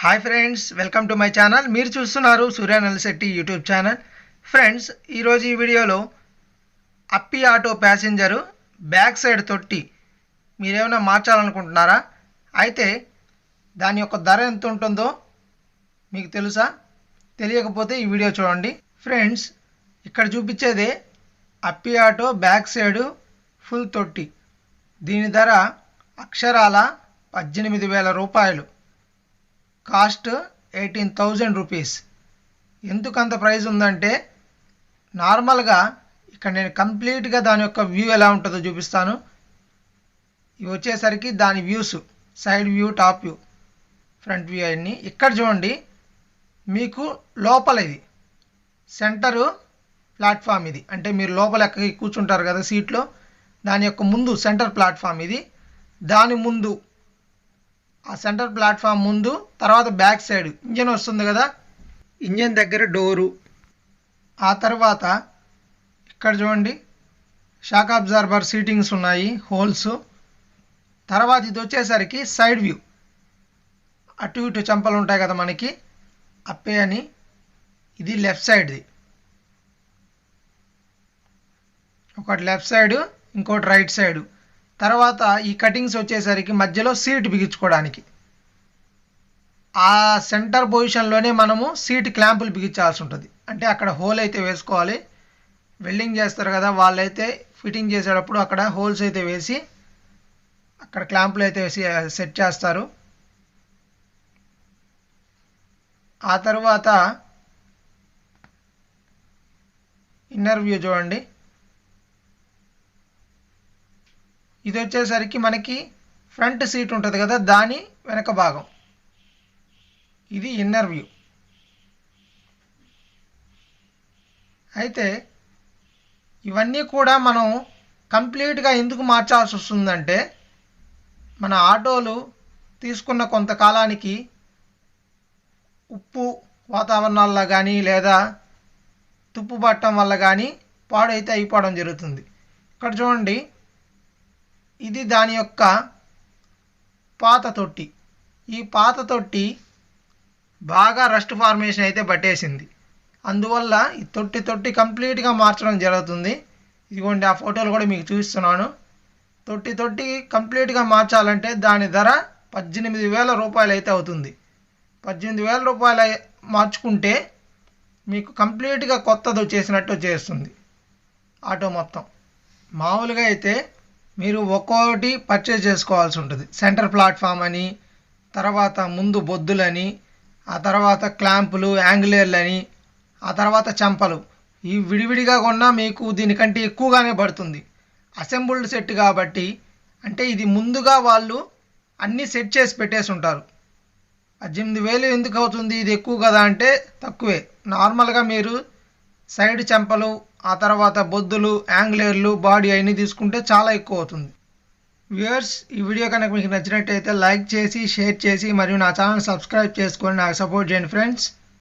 Hi friends, welcome to my channel. మీరు చూస్తున్నారు సూర్యానలిసెట్టి YouTube channel. Friends, ఈరోజు ఈ వీడియోలో అప్పి ఆటో ప్యాసింజరు బ్యాక్ సైడ్ తొట్టి మీరేమైనా మార్చాలనుకుంటున్నారా? అయితే దాని యొక్క ధర ఎంత ఉంటుందో మీకు తెలుసా? తెలియకపోతే ఈ వీడియో చూడండి. ఫ్రెండ్స్, ఇక్కడ చూపించేదే అప్పి ఆటో బ్యాక్ సైడ్ ఫుల్ తొట్టి. దీని ధర అక్షరాల 18,000 రూపాయలు. Cost 18,000 rupees. ఎందుకు అంత ప్రైస్ ఉందంటే, నార్మల్గా ఇక్కడ నేను కంప్లీట్గా దాని యొక్క వ్యూ ఎలా ఉంటుందో చూపిస్తాను. ఇవి వచ్చేసరికి దాని views, side view, top view, front view అన్నీ. ఇక్కడ చూడండి, మీకు లోపల ఇది సెంటరు ప్లాట్ఫామ్. ఇది అంటే మీరు లోపల ఎక్కడికి కూర్చుంటారు కదా సీట్లో, దాని యొక్క ముందు సెంటర్ ప్లాట్ఫామ్ ఇది. దాని ముందు ఆ సెంటర్ ప్లాట్ఫామ్ ముందు, తర్వాత బ్యాక్ సైడ్ ఇంజన్ వస్తుంది కదా, ఇంజన్ దగ్గర డోరు. ఆ తర్వాత ఇక్కడ చూడండి, షాక్ అబ్జార్బర్ సీటింగ్స్ ఉన్నాయి, హోల్స్. తర్వాత ఇది వచ్చేసరికి సైడ్ వ్యూ. అటు ఇటు చెంపలు ఉంటాయి కదా మనకి, అప్పే అని. ఇది లెఫ్ట్ సైడ్ది, ఒకటి లెఫ్ట్ సైడ్, ఇంకోటి రైట్ సైడ్. తర్వాత ఈ కటింగ్స్ వచ్చేసరికి మధ్యలో సీట్ బిగించుకోవడానికి. ఆ సెంటర్ పొజిషన్లోనే మనము సీట్ క్లాంపులు బిగించాల్సి ఉంటుంది. అంటే అక్కడ హోల్ అయితే వేసుకోవాలి. వెల్డింగ్ చేస్తారు కదా వాళ్ళైతే, ఫిట్టింగ్ చేసేటప్పుడు అక్కడ హోల్స్ అయితే వేసి అక్కడ క్లాంపులు అయితే వేసి సెట్ చేస్తారు. ఆ తర్వాత ఇన్నర్ వ్యూ చూడండి. ఇది వచ్చేసరికి మనకి ఫ్రంట్ సీట్ ఉంటుంది కదా, దాని వెనక భాగం. ఇది ఇన్నర్ వ్యూ. అయితే ఇవన్నీ కూడా మనం కంప్లీట్గా ఎందుకు మార్చాల్సి వస్తుందంటే, మన ఆటోలు తీసుకున్న కొంతకాలానికి ఉప్పు వాతావరణాల్లో కానీ లేదా తుప్పు పట్టడం వల్ల కానీ పాడైతే అయిపోవడం జరుగుతుంది. ఇక్కడ చూడండి, ఇది దాని యొక్క పాత తొట్టి. ఈ పాత తొట్టి బాగా రస్ట్ ఫార్మేషన్ అయితే పట్టేసింది. అందువల్ల ఈ తొట్టి కంప్లీట్గా మార్చడం జరుగుతుంది. ఇదిగోండి, ఆ ఫోటోలు కూడా మీకు చూపిస్తున్నాను. తొట్టి కంప్లీట్గా మార్చాలంటే దాని ధర 18,000 రూపాయలు అయితే అవుతుంది. 18,000 రూపాయలు మార్చుకుంటే మీకు కంప్లీట్గా కొత్తది వచ్చేసినట్టు చేస్తుంది ఆటో మొత్తం. మామూలుగా అయితే మీరు ఒక్కొక్కటి పర్చేజ్ చేసుకోవాల్సి ఉంటుంది. సెంటర్ ప్లాట్ఫామ్ అని, తర్వాత ముందు బొద్దులని, ఆ తర్వాత క్లాంపులు, యాంగులేర్లని, ఆ తర్వాత చెంపలు. ఈ విడివిడిగా కొన్నా మీకు దీనికంటే ఎక్కువగానే పడుతుంది. అసెంబుల్డ్ సెట్ కాబట్టి, అంటే ఇది ముందుగా వాళ్ళు అన్నీ సెట్ చేసి పెట్టేసి ఉంటారు. 18,000 ఎందుకు అవుతుంది, ఇది ఎక్కువ కదా అంటే తక్కువే. నార్మల్గా మీరు సైడ్ చెంపలు, ఆ తర్వాత బొద్దులు, యాంగులేర్లు, బాడీ అన్నీ తీసుకుంటే చాలా ఎక్కువ అవుతుంది. వ్యూయర్స్, ఈ వీడియో కనుక మీకు నచ్చినట్టయితే లైక్ చేసి, షేర్ చేసి, మరియు నా ఛానల్ సబ్స్క్రైబ్ చేసుకొని నాకు సపోర్ట్ చేయండి ఫ్రెండ్స్.